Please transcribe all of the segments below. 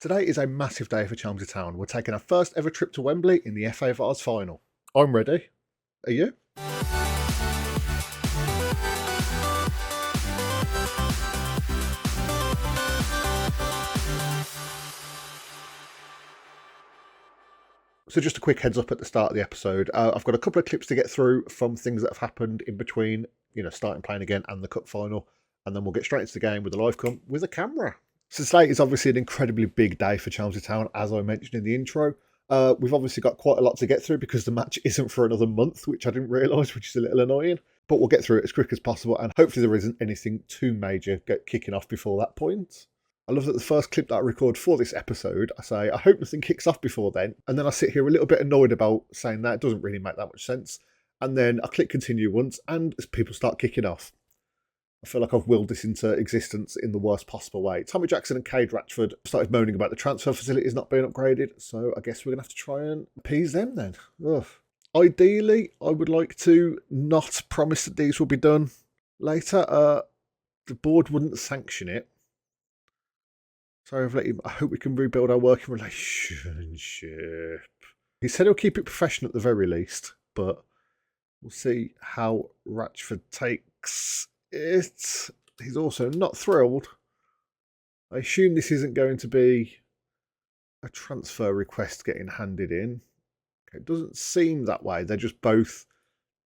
Today is a massive day for Chelmsford Town. We're taking our first ever trip to Wembley in the FA Vase Final. I'm ready. Are you? So just a quick heads up at the start of the episode. I've got a couple of clips to get through from things that have happened in between, starting playing again and the cup final. And then we'll get straight into the game with a live come with a camera. So today is obviously an incredibly big day for Chelmsford Town, as I mentioned in the intro. We've obviously got quite a lot to get through because the match isn't for another month, which I didn't realise, which is a little annoying. But we'll get through it as quick as possible, and hopefully there isn't anything too major kicking off before that point. I love that the first clip that I record for this episode, I say, I hope nothing kicks off before then. And then I sit here a little bit annoyed about saying that. It doesn't really make that much sense. And then I click continue once, and people start kicking off. I feel like I've willed this into existence in the worst possible way. Tommy Jackson and Cade Ratchford started moaning about the transfer facilities not being upgraded, so I guess we're going to have to try and appease them then. Ugh. Ideally, I would like to not promise that these will be done later. The board wouldn't sanction it. So I hope we can rebuild our working relationship. He said he'll keep it professional at the very least, but we'll see how Ratchford takes it. He's also not thrilled. I assume this isn't going to be a transfer request getting handed in. It doesn't seem that way. They're just both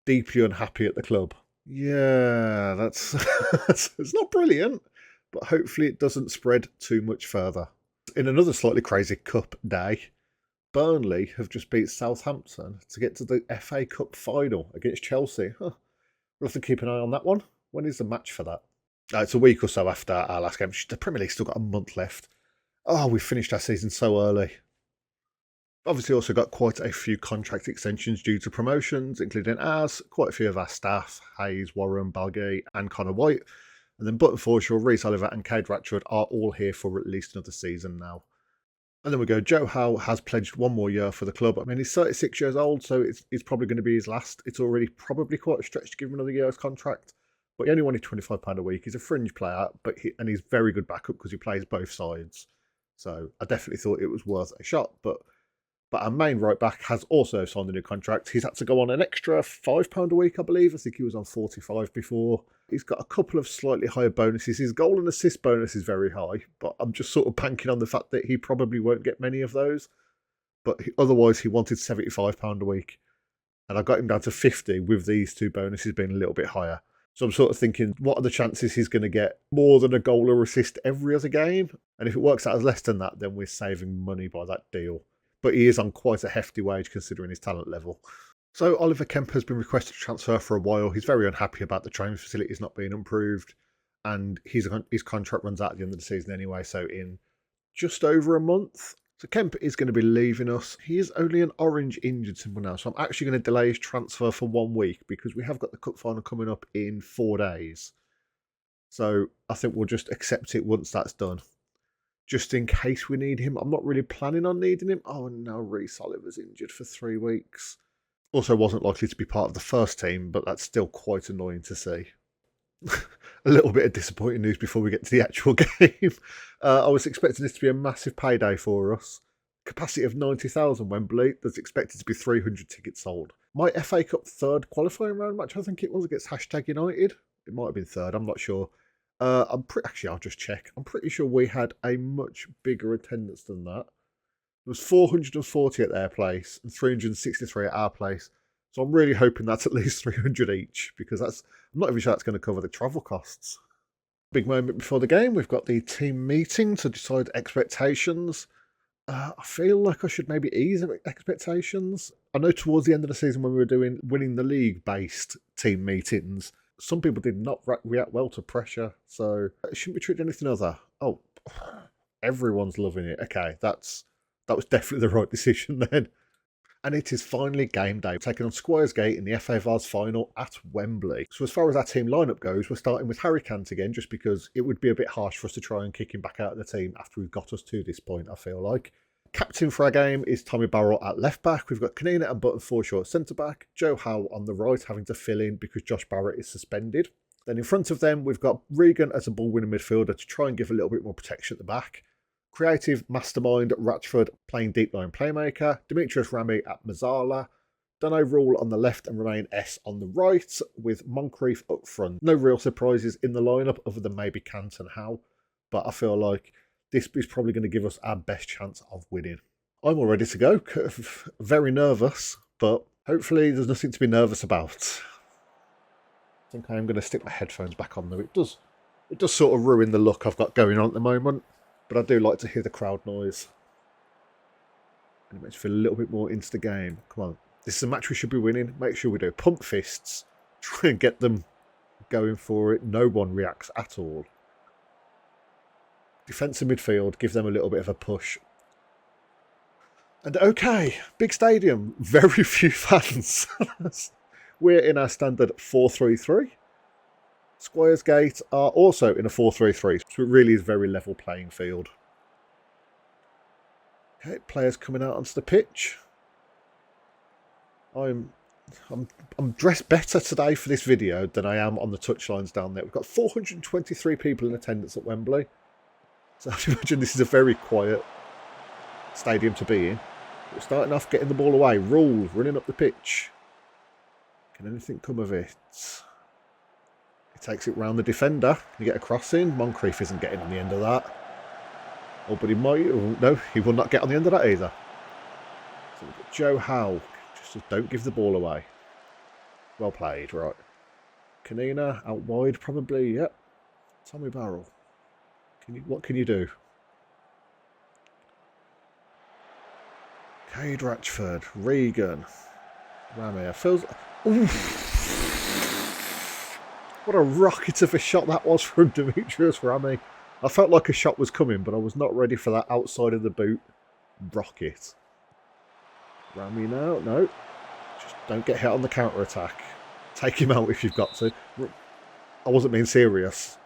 deeply unhappy at the club. Yeah, that's it's not brilliant, but hopefully it doesn't spread too much further. In another slightly crazy cup day, Burnley have just beat Southampton to get to the FA Cup final against Chelsea. We'll have to keep an eye on that one. When is the match for that? It's a week or so after our last game. The Premier League's still got a month left. Oh, we finished our season so early. Obviously also got quite a few contract extensions due to promotions, including ours, quite a few of our staff, Hayes, Warren, Balgate and Connor White. And then Button Forshaw, Reece Oliver and Cade Ratchford are all here for at least another season now. And then we go, Joe Howe has pledged one more year for the club. I mean, he's 36 years old, so it's probably going to be his last. It's already probably quite a stretch to give him another year's contract. But he only wanted £25 a week. He's a fringe player, and he's very good backup because he plays both sides. So I definitely thought it was worth a shot. But our main right back has also signed a new contract. He's had to go on an extra £5 a week, I believe. I think he was on 45 before. He's got a couple of slightly higher bonuses. His goal and assist bonus is very high, but I'm just sort of banking on the fact that he probably won't get many of those. But otherwise, he wanted £75 a week. And I got him down to 50 with these two bonuses being a little bit higher. So I'm sort of thinking, what are the chances he's going to get more than a goal or assist every other game? And if it works out as less than that, then we're saving money by that deal. But he is on quite a hefty wage considering his talent level. So Oliver Kemp has been requested to transfer for a while. He's very unhappy about the training facilities not being improved. And his contract runs out at the end of the season anyway, so in just over a month. So Kemp is going to be leaving us. He is only an orange injured symbol now, so I'm actually going to delay his transfer for 1 week because we have got the cup final coming up in 4 days. So I think we'll just accept it once that's done. Just in case we need him. I'm not really planning on needing him. Oh, and now Reece Oliver's injured for 3 weeks. Also wasn't likely to be part of the first team, but that's still quite annoying to see. A little bit of disappointing news before we get to the actual game. I was expecting this to be a massive payday for us. Capacity of 90,000 Wembley. There's expected to be 300 tickets sold. My FA Cup third qualifying round match, I think it was, against #United. It might have been third, I'm not sure. Actually, I'll just check. I'm pretty sure we had a much bigger attendance than that. There was 440 at their place and 363 at our place. So I'm really hoping that's at least 300 each because I'm not even sure that's going to cover the travel costs. Big moment before the game. We've got the team meeting to decide expectations. I feel like I should maybe ease expectations. I know towards the end of the season when we were doing winning the league-based team meetings, some people did not react well to pressure, so it shouldn't be treated anything other. Oh, everyone's loving it. Okay, that was definitely the right decision then. And it is finally game day, taking on Squires Gate in the FA Vase Final at Wembley. So as far as our team lineup goes, we're starting with Harry Cant again, just because it would be a bit harsh for us to try and kick him back out of the team after we've got us to this point, I feel like. Captain for our game is Tommy Barrell at left back. We've got Kanina and Button Forshaw at centre back. Joe Howe on the right, having to fill in because Josh Barrett is suspended. Then in front of them, we've got Regan as a ball-winning midfielder to try and give a little bit more protection at the back. Creative mastermind Ratchford playing deep line playmaker. Demetrius Rami at Mazzala. Dunno Rule on the left and Remain S on the right, with Moncrief up front. No real surprises in the lineup other than maybe Cant and Howe, but I feel like this is probably going to give us our best chance of winning. I'm all ready to go. Very nervous, but hopefully there's nothing to be nervous about. I think I am going to stick my headphones back on though. It does sort of ruin the look I've got going on at the moment, but I do like to hear the crowd noise. And it makes me feel a little bit more into the game. Come on. This is a match we should be winning. Make sure we do. Pump fists. Try and get them going for it. No one reacts at all. Defensive midfield. Give them a little bit of a push. And okay, big stadium. Very few fans. We're in our standard 4-3-3. Squires Gate are also in a 4-3-3. So it really is a very level playing field. Okay, players coming out onto the pitch. I'm dressed better today for this video than I am on the touchlines down there. We've got 423 people in attendance at Wembley. So I imagine this is a very quiet stadium to be in. We're starting off getting the ball away. Rule running up the pitch. Can anything come of it? He takes it round the defender. Can you get a cross in? Moncrief isn't getting on the end of that. Oh, but he might. Oh, no, he will not get on the end of that either. So we've got Joe Howe. Just don't give the ball away. Well played, right. Kanina out wide, probably. Yep. Tommy Barrell. What can you do? Cade Ratchford, Regan, Rami. Feels. Ooh. What a rocket of a shot that was from Demetrius Rami. I felt like a shot was coming, but I was not ready for that outside of the boot rocket. Rami now, no. Just don't get hit on the counter attack. Take him out if you've got to. I wasn't being serious.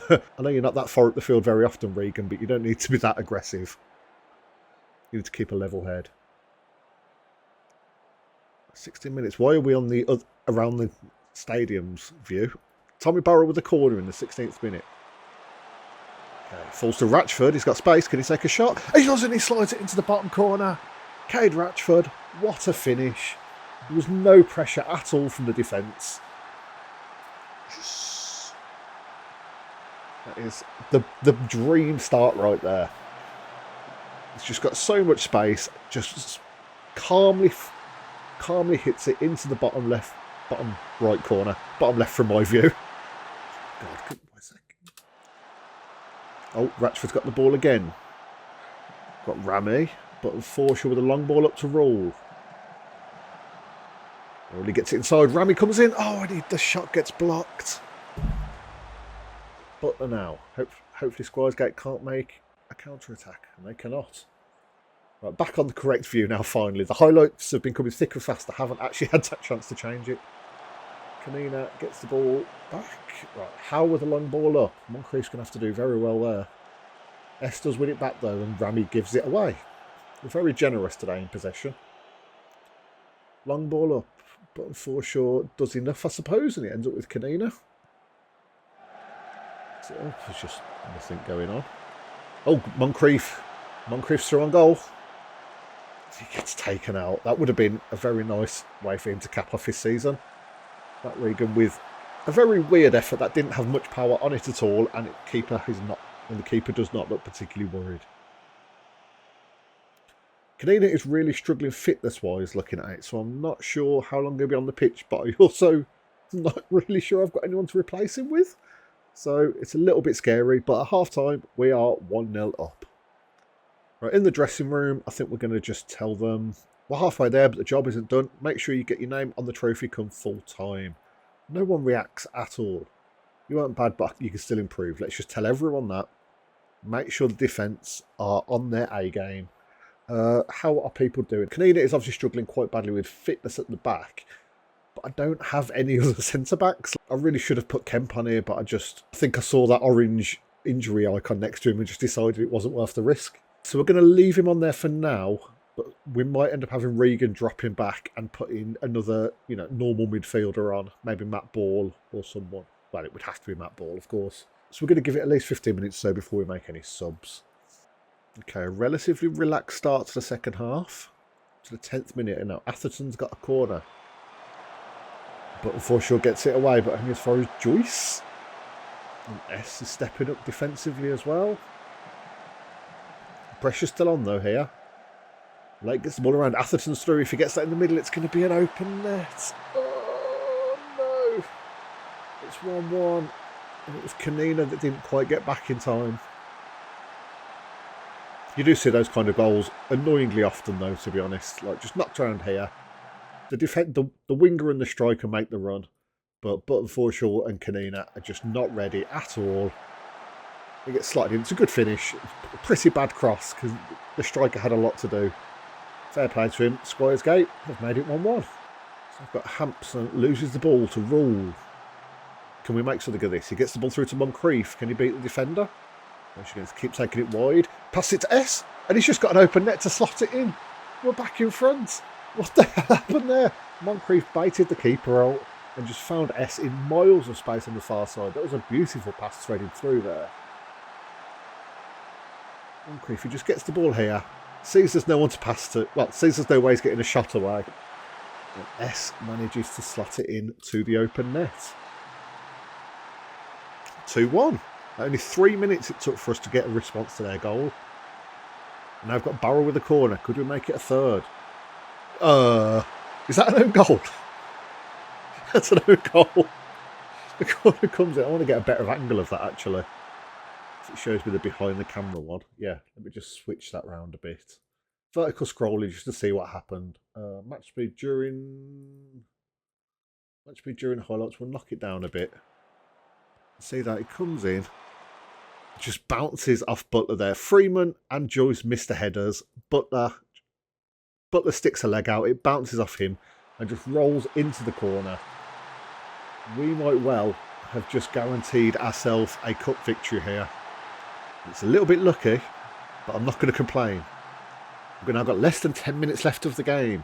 I know you're not that far up the field very often, Regan, but you don't need to be that aggressive. You need to keep a level head. 16 minutes. Why are we on the around the stadium's view? Tommy Barrell with the corner in the 16th minute. Okay, falls to Ratchford. He's got space. Can he take a shot? He doesn't. He slides it into the bottom corner. Cade Ratchford. What a finish. There was no pressure at all from the defence. That is the dream start right there. It's just got so much space. Just calmly hits it into the bottom right corner. Bottom left from my view. God, wait a second. Oh, Ratchford's got the ball again. Got Rami, but Forshaw with a long ball up to Rule. Rule gets it inside. Rami comes in. Oh, and the shot gets blocked. But now, hopefully Squires Gate can't make a counter-attack, and they cannot. Right, back on the correct view now, finally. The highlights have been coming thick and fast. I haven't actually had that chance to change it. Kanina gets the ball back. Right, Howe with a long ball up. Moncrief's going to have to do very well there. S does win it back, though, and Rami gives it away. We're very generous today in possession. Long ball up, but Forshaw does enough, I suppose, and it ends up with Kanina. So, there's just nothing going on. Oh, Moncrief's through on goal. He gets taken out. That would have been a very nice way for him to cap off his season. That Regan with a very weird effort that didn't have much power on it at all, and the keeper does not look particularly worried. Kanina is really struggling fitness-wise looking at it, so I'm not sure how long he'll be on the pitch, but I also not really sure I've got anyone to replace him with. So it's a little bit scary, but at half-time, we are 1-0 up. Right, in the dressing room, I think we're going to just tell them, we're halfway there, but the job isn't done. Make sure you get your name on the trophy come full-time. No one reacts at all. You weren't bad, but you can still improve. Let's just tell everyone that. Make sure the defence are on their A-game. How are people doing? Kanina is obviously struggling quite badly with fitness at the back, but I don't have any other centre-backs. I really should have put Kemp on here, but I think I saw that orange injury icon next to him and just decided it wasn't worth the risk. So we're going to leave him on there for now, but we might end up having Regan drop him back and put in another, normal midfielder on, maybe Matt Ball or someone. Well, it would have to be Matt Ball, of course. So we're going to give it at least 15 minutes or so before we make any subs. Okay, a relatively relaxed start to the second half. To the 10th minute, and now Atherton's got a corner. But unfortunately gets it away, but only as far as Joyce. And S is stepping up defensively as well. Pressure's still on though here. Lake gets the ball around. Atherton's through. If he gets that in the middle, it's going to be an open net. Oh no! It's 1-1. And it was Kanina that didn't quite get back in time. You do see those kind of goals annoyingly often though, to be honest. Like, just knocked around here. The winger and the striker make the run. But Forshaw and Kanina are just not ready at all. He gets slotted in. It's a good finish. A pretty bad cross because the striker had a lot to do. Fair play to him. Squires Gate have made it 1-1. So I've got Hampson loses the ball to Rule. Can we make something of this? He gets the ball through to Moncrief. Can he beat the defender? She's going to keep taking it wide. Pass it to S. And he's just got an open net to slot it in. We're back in front. What the hell happened there? Moncrief baited the keeper out and just found S in miles of space on the far side. That was a beautiful pass threaded through there. Moncrief, he just gets the ball here. Sees there's no one to pass to. Well, sees there's no way he's getting a shot away. And S manages to slot it in to the open net. 2-1. Only 3 minutes it took for us to get a response to their goal. And now I've got Barrow with a corner. Could we make it a third? Is that an own goal? That's an own goal. The corner comes in. I want to get a better angle of that actually. It shows me the behind the camera one. Yeah, let me just switch that round a bit. Vertical scrolling just to see what happened. Match speed during highlights. We'll knock it down a bit. See that it comes in, just bounces off Butler there. Freeman and Joyce missed the headers. Butler sticks a leg out. It bounces off him and just rolls into the corner. We might well have just guaranteed ourselves a cup victory here. It's a little bit lucky, but I'm not going to complain. We've now got less than 10 minutes left of the game.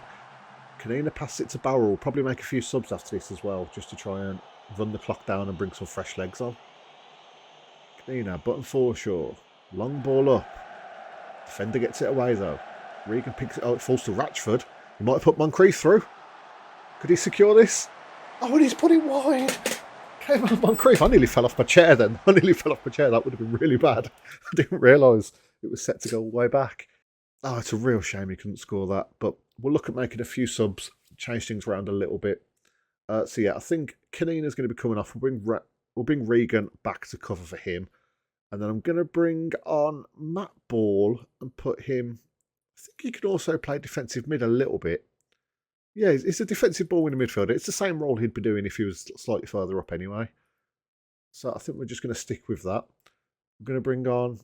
Kanina passes it to Barrow. We'll probably make a few subs after this as well, just to try and run the clock down and bring some fresh legs on. Kanina, button Forshaw. Long ball up. Defender gets it away though. Regan picks it out. It falls to Ratchford. He might have put Moncrief through. Could he secure this? Oh, and he's put it wide. Came on Moncrief. I nearly fell off my chair then. That would have been really bad. I didn't realise it was set to go all the way back. Oh, it's a real shame he couldn't score that. But we'll look at making a few subs, change things around a little bit. So yeah, I think Kanina's going to be coming off. We'll bring Regan back to cover for him. And then I'm going to bring on Matt Ball and put him... I think he can also play defensive mid a little bit. Yeah, he's a defensive ball winning midfielder. It's the same role he'd be doing if he was slightly further up anyway. So I think we're just going to stick with that. I'm going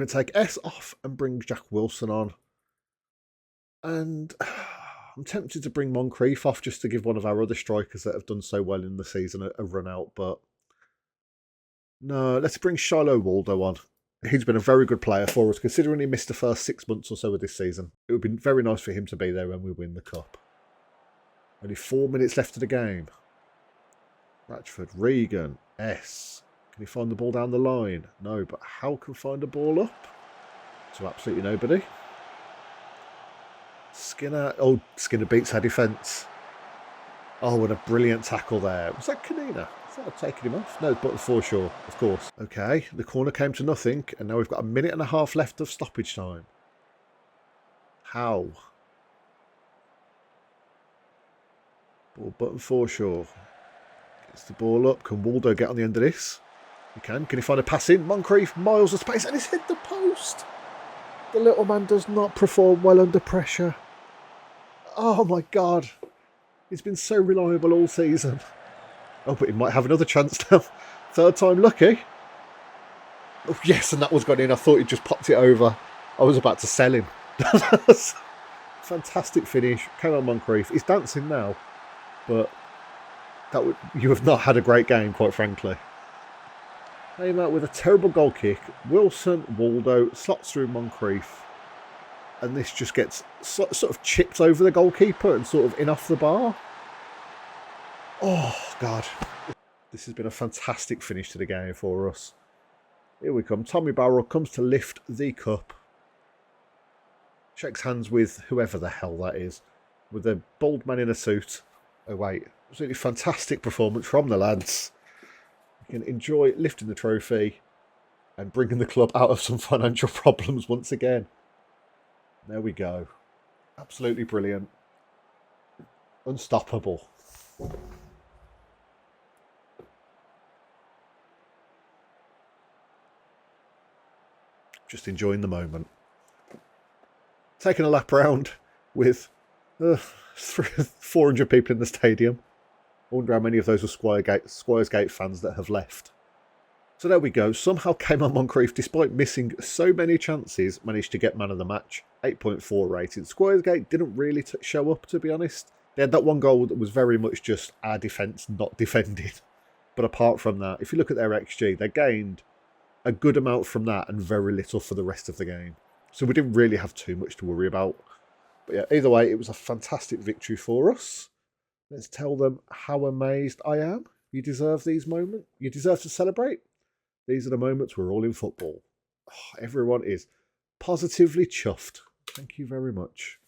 to take S off and bring Jack Wilson on. And I'm tempted to bring Moncrief off just to give one of our other strikers that have done so well in the season a run out. But no, let's bring Shiloh Waldo on. He's been a very good player for us, considering he missed the first 6 months or so of this season. It would be very nice for him to be there when we win the cup. Only 4 minutes left of the game. Ratchford, Regan, S. Can he find the ball down the line? No, but how can find the ball up? To absolutely nobody. Skinner. Oh, Skinner beats our defence. Oh, what a brilliant tackle there. Was that Kanina? I've taken him off. No, but Forshaw, of course. Okay, the corner came to nothing, and now we've got a minute and a half left of stoppage time. How? Ball button Forshaw. Gets the ball up. Can Waldo get on the end of this? He can. Can he find a pass in? Moncrief, miles of space, and he's hit the post. The little man does not perform well under pressure. Oh my God. He's been so reliable all season. Oh, but he might have another chance now. Third time lucky. Oh, yes, and that was gone in. I thought he just popped it over. I was about to sell him. Fantastic finish. Came on Moncrief. He's dancing now. But you have not had a great game, quite frankly. Came out with a terrible goal kick. Wilson, Waldo, slots through Moncrief. And this just gets sort of chipped over the goalkeeper and sort of in off the bar. Oh, God. This has been a fantastic finish to the game for us. Here we come. Tommy Barrell comes to lift the cup. Shakes hands with whoever the hell that is. With a bald man in a suit. Oh wait, absolutely fantastic performance from the lads. You can enjoy lifting the trophy and bringing the club out of some financial problems once again. There we go. Absolutely brilliant. Unstoppable. Just enjoying the moment. Taking a lap around with 400 people in the stadium. I wonder how many of those were Squires Gate fans that have left. So there we go. Somehow Cayman Moncrief, despite missing so many chances, managed to get man of the match. 8.4 rated. Squires Gate didn't really show up, to be honest. They had that one goal that was very much just our defence not defended. But apart from that, if you look at their XG, they gained a good amount from that and very little for the rest of the game. So we didn't really have too much to worry about. But yeah, either way, it was a fantastic victory for us. Let's tell them how amazed I am. You deserve these moments. You deserve to celebrate. These are the moments we're all in football. Oh, everyone is positively chuffed. Thank you very much.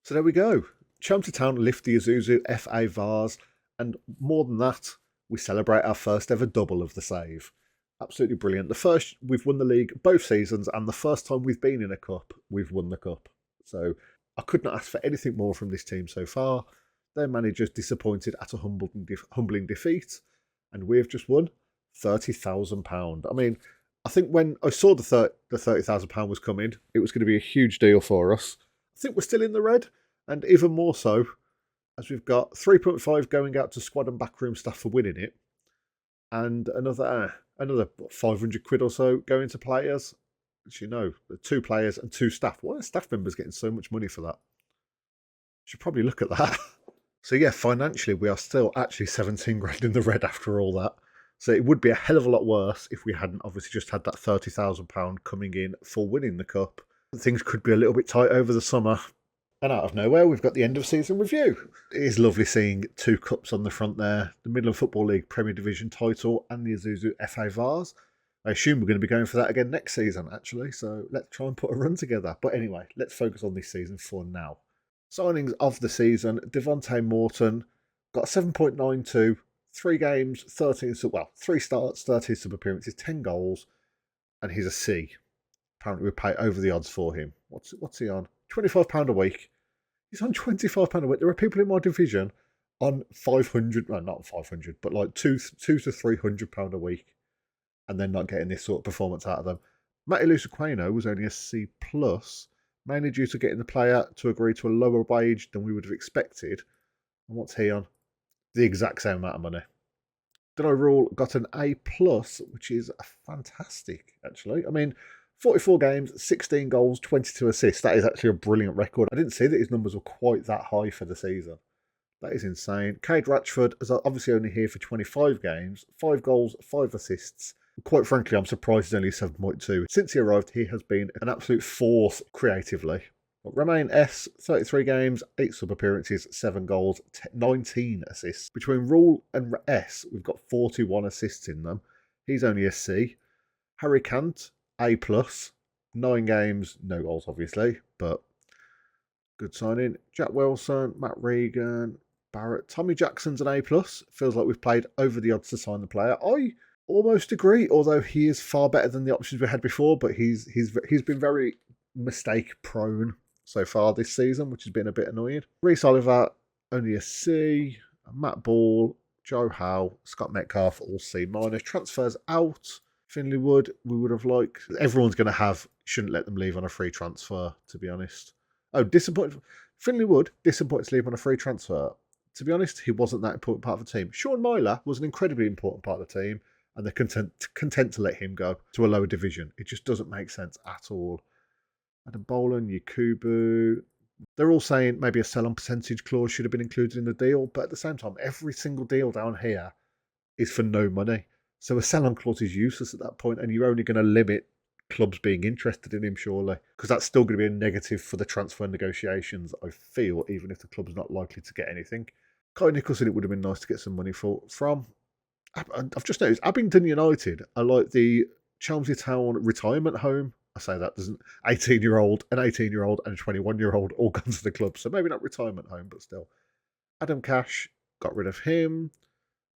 So there we go. Chelmsford Town lift the Isuzu FA Vase. And more than that, we celebrate our first ever double of the save. Absolutely brilliant. The first, we've won the league both seasons, and the first time we've been in a cup, we've won the cup. So I could not ask for anything more from this team so far. Their manager's disappointed at a humbling defeat, and we've just won £30,000. I mean, I think when I saw the £30,000 was coming, it was going to be a huge deal for us. I think we're still in the red, and even more so, as we've got 3.5 going out to squad and backroom staff for winning it, and another 500 quid or so going to players. As you know, 2 players and 2 staff. Why are staff members getting so much money for that? Should probably look at that. So yeah, financially, we are still actually 17 grand in the red after all that. So it would be a hell of a lot worse if we hadn't obviously just had that £30,000 coming in for winning the cup. Things could be a little bit tight over the summer. And out of nowhere, we've got the end of season review. It is lovely seeing 2 cups on the front there. The Midland Football League Premier Division title and the Isuzu FA Vase. I assume we're going to be going for that again next season, actually. So let's try and put a run together. But anyway, let's focus on this season for now. Signings of the season. Devontae Morton got 7.92. 3 games, 3 starts, 13 sub-appearances, 10 goals. And he's a C. Apparently we pay over the odds for him. What's he on? £25 a week. He's on £25 a week. There are people in my division on 500, well, not 500, but like two to £300 a week, and then not getting this sort of performance out of them. Matty Lusaqueno was only a C+, mainly due to getting the player to agree to a lower wage than we would have expected. And what's he on? The exact same amount of money. Dino Rule got an A+, which is fantastic, actually. I mean, 44 games, 16 goals, 22 assists. That is actually a brilliant record. I didn't see that his numbers were quite that high for the season. That is insane. Cade Ratchford is obviously only here for 25 games, 5 goals, 5 assists. Quite frankly, I'm surprised he's only 7.2. Since he arrived, he has been an absolute force creatively. Romain S, 33 games, 8 sub-appearances, 7 goals, 19 assists. Between Rule and S, we've got 41 assists in them. He's only a C. Harry Cant, A+, 9 games, no goals obviously, but good signing. Jack Wilson, Matt Regan, Barrett. Tommy Jackson's an A+. Feels like we've played over the odds to sign the player. I almost agree, although he is far better than the options we had before, but he's been very mistake prone so far this season, which has been a bit annoying. Reece Oliver, only a C. Matt Ball, Joe Howe, Scott Metcalf, all C-. Transfers out. Finley Wood, we would have liked. Everyone's going to have, shouldn't let them leave on a free transfer, to be honest. Oh, disappointed. Finley Wood, disappointed to leave on a free transfer. To be honest, he wasn't that important part of the team. Sean Myler was an incredibly important part of the team, and they're content to let him go to a lower division. It just doesn't make sense at all. Adam Boland, Yakubu. They're all saying maybe a sell-on percentage clause should have been included in the deal, but at the same time, every single deal down here is for no money. So a sell-on clause is useless at that point, and you're only going to limit clubs being interested in him, surely, because that's still going to be a negative for the transfer negotiations, I feel, even if the club's not likely to get anything. Kai Nicholson, it would have been nice to get some money from. I've just noticed Abingdon United are like the Chelmsford Town retirement home. I say that doesn't. 18-year-old, an 18-year-old, and a 21-year-old all gone to the club. So maybe not retirement home, but still. Adam Cash, got rid of him.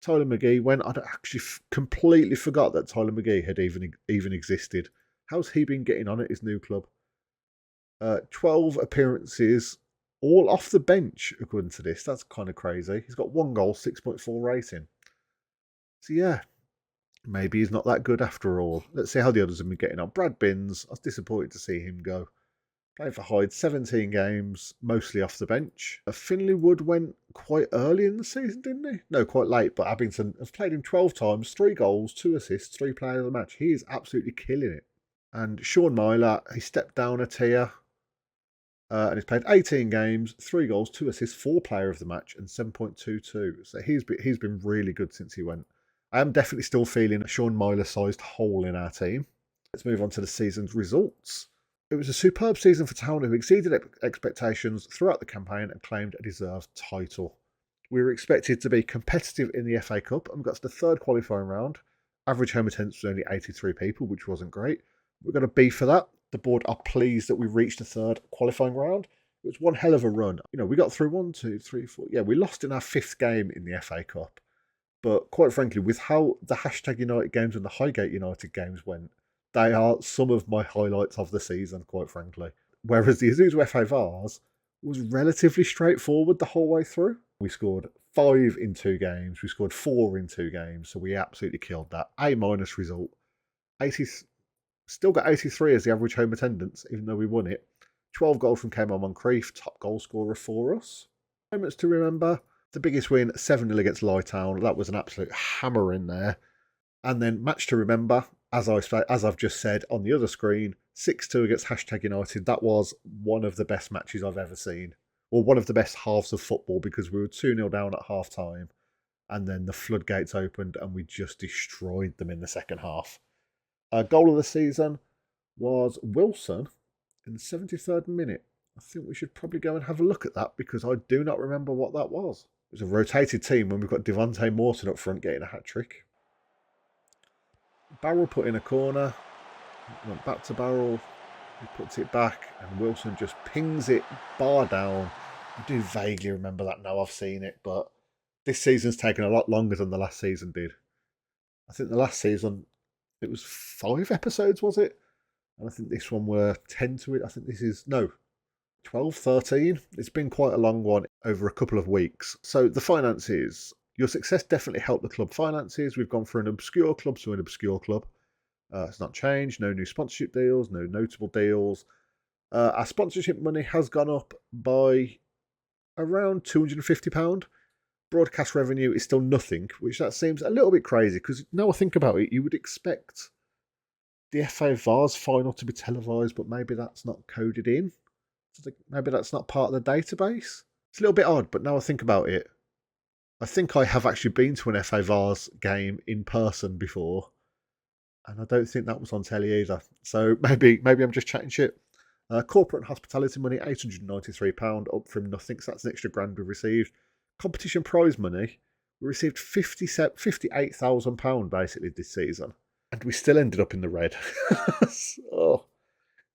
Tyler McGee went. I'd actually completely forgot that Tyler McGee had even existed. How's he been getting on at his new club? 12 appearances, all off the bench, according to this. That's kind of crazy. He's got 1 goal, 6.4 rating. So yeah, maybe he's not that good after all. Let's see how the others have been getting on. Brad Binns, I was disappointed to see him go. Playing for Hyde, 17 games, mostly off the bench. Finley Wood went quite early in the season, didn't he? No, quite late, but Abington has played him 12 times, 3 goals, 2 assists, 3 players of the match. He is absolutely killing it. And Sean Myler, he stepped down a tier. And he's played 18 games, 3 goals, 2 assists, 4 player of the match, and 7.22. So he's been really good since he went. I am definitely still feeling a Sean Myler-sized hole in our team. Let's move on to the season's results. It was a superb season for Town, who exceeded expectations throughout the campaign and claimed a deserved title. We were expected to be competitive in the FA Cup and we got to the 3rd qualifying round. Average home attendance was only 83 people, which wasn't great. We got a B for that. The board are pleased that we reached the 3rd qualifying round. It was one hell of a run. You know, we got through 1, 2, 3, 4. Yeah, we lost in our 5th game in the FA Cup. But quite frankly, with how the Hashtag United games and the Highgate United games went, they are some of my highlights of the season, quite frankly. Whereas the Isuzu FA Vase was relatively straightforward the whole way through. We scored 5 in 2 games. We scored 4 in 2 games. So we absolutely killed that. A- result. 80, still got 83 as the average home attendance, even though we won it. 12 goals from Cameron Moncrief, top goal scorer for us. Moments to remember. The biggest win, 7-0 against Lytown. That was an absolute hammer in there. And then match to remember, as I've just said on the other screen, 6-2 against Hashtag United. That was one of the best matches I've ever seen. Or one of the best halves of football, because we were 2-0 down at half time. And then the floodgates opened and we just destroyed them in the second half. Goal of the season was Wilson in the 73rd minute. I think we should probably go and have a look at that because I do not remember what that was. It was a rotated team when we've got Devontae Morton up front getting a hat-trick. Barrel put in a corner. Went back to Barrel. He puts it back and Wilson just pings it bar down. I do vaguely remember that now I've seen it, but this season's taken a lot longer than the last season did. I think the last season it was 5 episodes, was it? And I think this one were 10 to it. I think this is, 12, 13. It's been quite a long one over a couple of weeks. So the finances. Your success definitely helped the club finances. We've gone from an obscure club to an obscure club. It's not changed. No new sponsorship deals, no notable deals. Our sponsorship money has gone up by around £250. Broadcast revenue is still nothing, which that seems a little bit crazy because now I think about it, you would expect the FA Vase Final to be televised, but maybe that's not coded in. Maybe that's not part of the database. It's a little bit odd, but now I think about it, I think I have actually been to an FA Vase game in person before, and I don't think that was on telly either. So maybe I'm just chatting shit. Corporate and hospitality money, £893, up from nothing, so that's an extra grand we received. Competition prize money, we received £58,000 basically this season, and we still ended up in the red. Oh,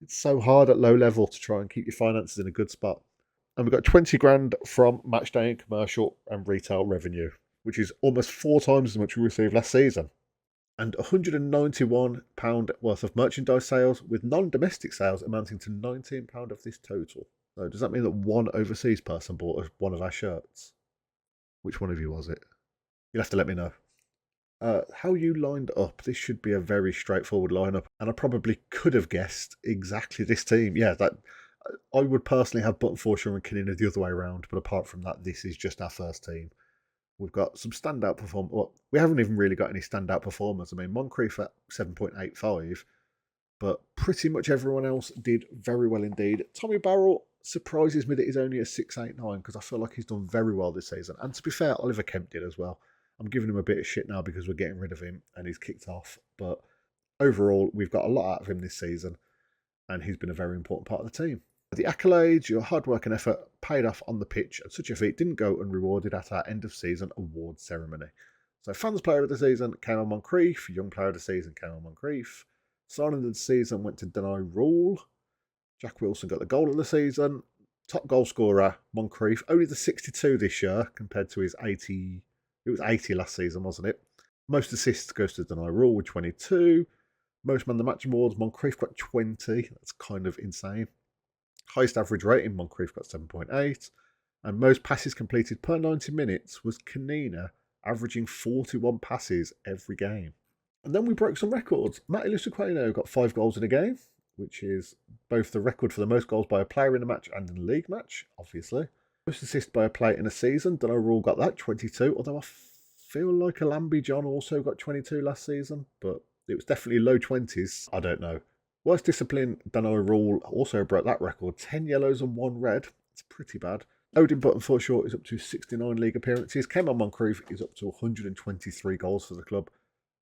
it's so hard at low level to try and keep your finances in a good spot. And we got 20 grand from matchday and commercial and retail revenue, which is almost 4 times as much we received last season. And £191 worth of merchandise sales, with non-domestic sales amounting to £19 of this total. So does that mean that one overseas person bought one of our shirts? Which one of you was it? You'll have to let me know. How you lined up, this should be a very straightforward lineup, and I probably could have guessed exactly this team. Yeah, that I would personally have Button Forshaw and Kinina the other way around, but apart from that, this is just our first team. We've got some standout performers. Well, we haven't even really got any standout performers. I mean, Moncrief at 7.85, but pretty much everyone else did very well indeed. Tommy Barrell surprises me that he's only a 6.89 because I feel like he's done very well this season. And to be fair, Oliver Kemp did as well. I'm giving him a bit of shit now because we're getting rid of him and he's kicked off. But overall, we've got a lot out of him this season, and he's been a very important part of the team. The accolades, your hard work and effort paid off on the pitch, and such a feat didn't go unrewarded at our end of season award ceremony. So, fans player of the season came on Moncrief, young player of the season came on Moncrief, Signing of the season went to Denai Rule. Jack Wilson got the goal of the season. Top goal scorer, Moncrief, only the 62 this year compared to his 80. It was 80 last season, wasn't it? Most assists goes to Denai Rule with 22. Most man the match awards, Moncrief got 20. That's kind of insane. Highest average rating, Moncrief got 7.8. And most passes completed per 90 minutes was Kanina, averaging 41 passes every game. And then we broke some records. Matty Lusuqueno got 5 goals in a game, which is both the record for the most goals by a player in a match and in a league match, obviously. Most assists by a player in a season, Dunno Rule got that, 22, although I feel like Alambi John also got 22 last season, but it was definitely low 20s, I don't know. Worst discipline, Dunno Rule also broke that record, 10 yellows and 1 red. It's pretty bad. Odin Button Foreshort is up to 69 league appearances. Cameron Moncrief is up to 123 goals for the club.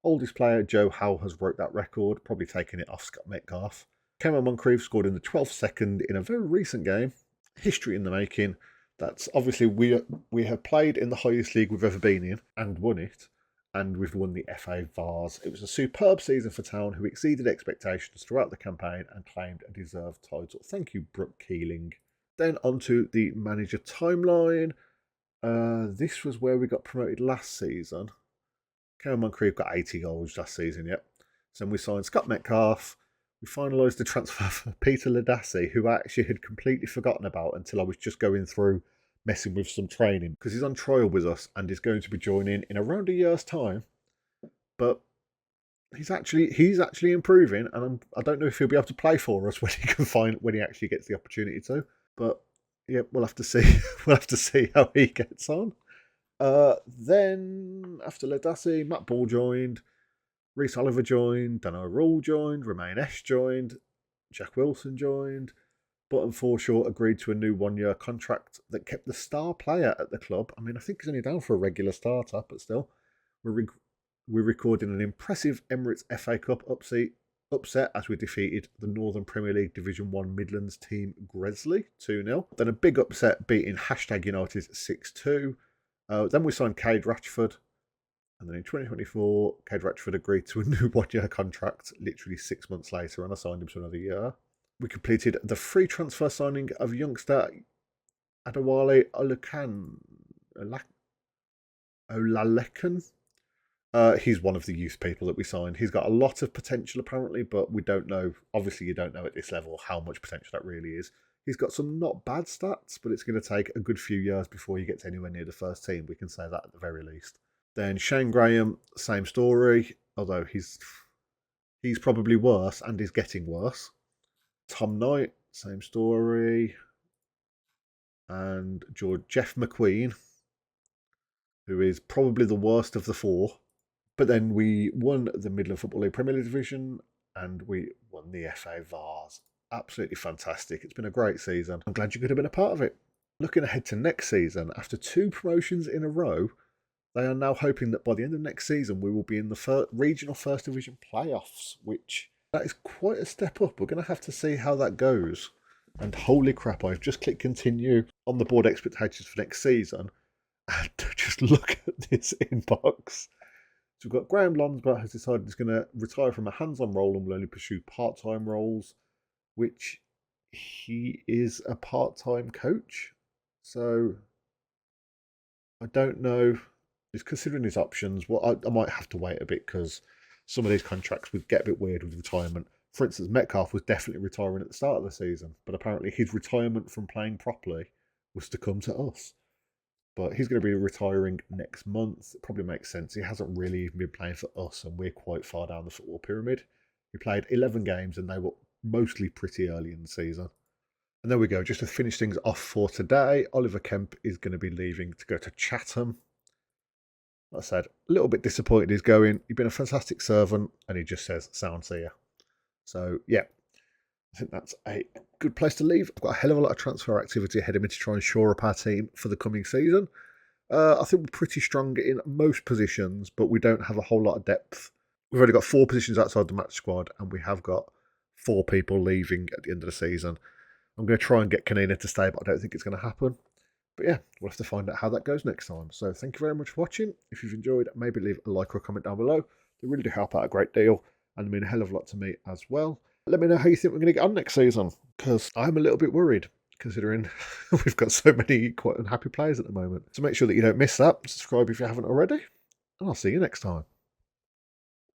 Oldest player, Joe Howe, has broke that record, probably taking it off Scott Metcalf. Cameron Moncrief scored in the 12th second in a very recent game. History in the making. That's obviously we have played in the highest league we've ever been in and won it. And we've won the FA Vase. It was a superb season for Town, who exceeded expectations throughout the campaign and claimed a deserved title. Thank you, Brooke Keeling. Then onto the manager timeline. This was where we got promoted last season. Cameron Moncrief got 80 goals last season, yep. So we signed Scott Metcalf. We finalised the transfer for Peter Ladassi, who I actually had completely forgotten about until I was just going through messing with some training, because he's on trial with us and is going to be joining in around a year's time. But he's actually improving, and I don't know if he'll be able to play for us when he actually gets the opportunity to. But yeah, we'll have to see. We'll have to see how he gets on. Then after Ladassi, Matt Ball joined, Reece Oliver joined, Dano Rule joined, Romain Esch joined, Jack Wilson joined. Button Foreshort agreed to a new 1-year contract that kept the star player at the club. I mean, I think he's only down for a regular starter, but still, we're recording an impressive Emirates FA Cup upset as we defeated the Northern Premier League Division 1 Midlands team Gresley 2-0. Then a big upset beating #United 6-2. Then we signed Cade Ratchford. And then in 2024, Cade Ratchford agreed to a new 1-year contract literally 6 months later, and I signed him to another year. We completed the free transfer signing of youngster Adewale Olalekan. He's one of the youth people that we signed. He's got a lot of potential apparently, but we don't know. Obviously, you don't know at this level how much potential that really is. He's got some not bad stats, but it's going to take a good few years before he gets anywhere near the first team. We can say that at the very least. Then Shane Graham, same story, although he's probably worse and is getting worse. Tom Knight, same story. And Jeff McQueen, who is probably the worst of the 4. But then we won the Midland Football League Premier League Division and we won the FA Vase. Absolutely fantastic. It's been a great season. I'm glad you could have been a part of it. Looking ahead to next season, after 2 promotions in a row, they are now hoping that by the end of next season we will be in the regional First Division playoffs, which that is quite a step up. We're going to have to see how that goes. And holy crap, I've just clicked continue on the board expectations for next season. And just look at this inbox. So we've got Graham Lonsborough has decided he's going to retire from a hands-on role and will only pursue part-time roles, which he is a part-time coach. So I don't know. He's considering his options. Well, I might have to wait a bit because some of these contracts would get a bit weird with retirement. For instance, Metcalf was definitely retiring at the start of the season, but apparently his retirement from playing properly was to come to us. But he's going to be retiring next month. It probably makes sense. He hasn't really even been playing for us, and we're quite far down the football pyramid. He played 11 games, and they were mostly pretty early in the season. And there we go. Just to finish things off for today, Oliver Kemp is going to be leaving to go to Chatham. Like I said, a little bit disappointed he's going. You've been a fantastic servant, and he just says, sound see ya. So, yeah, I think that's a good place to leave. I've got a hell of a lot of transfer activity ahead of me to try and shore up our team for the coming season. I think we're pretty strong in most positions, but we don't have a whole lot of depth. We've only got 4 positions outside the match squad, and we have got 4 people leaving at the end of the season. I'm going to try and get Kanina to stay, but I don't think it's going to happen. But yeah, we'll have to find out how that goes next time. So thank you very much for watching. If you've enjoyed, maybe leave a like or a comment down below. They really do help out a great deal. and they mean a hell of a lot to me as well. Let me know how you think we're going to get on next season, because I'm a little bit worried, considering we've got so many quite unhappy players at the moment. So make sure that you don't miss that. Subscribe if you haven't already, and I'll see you next time.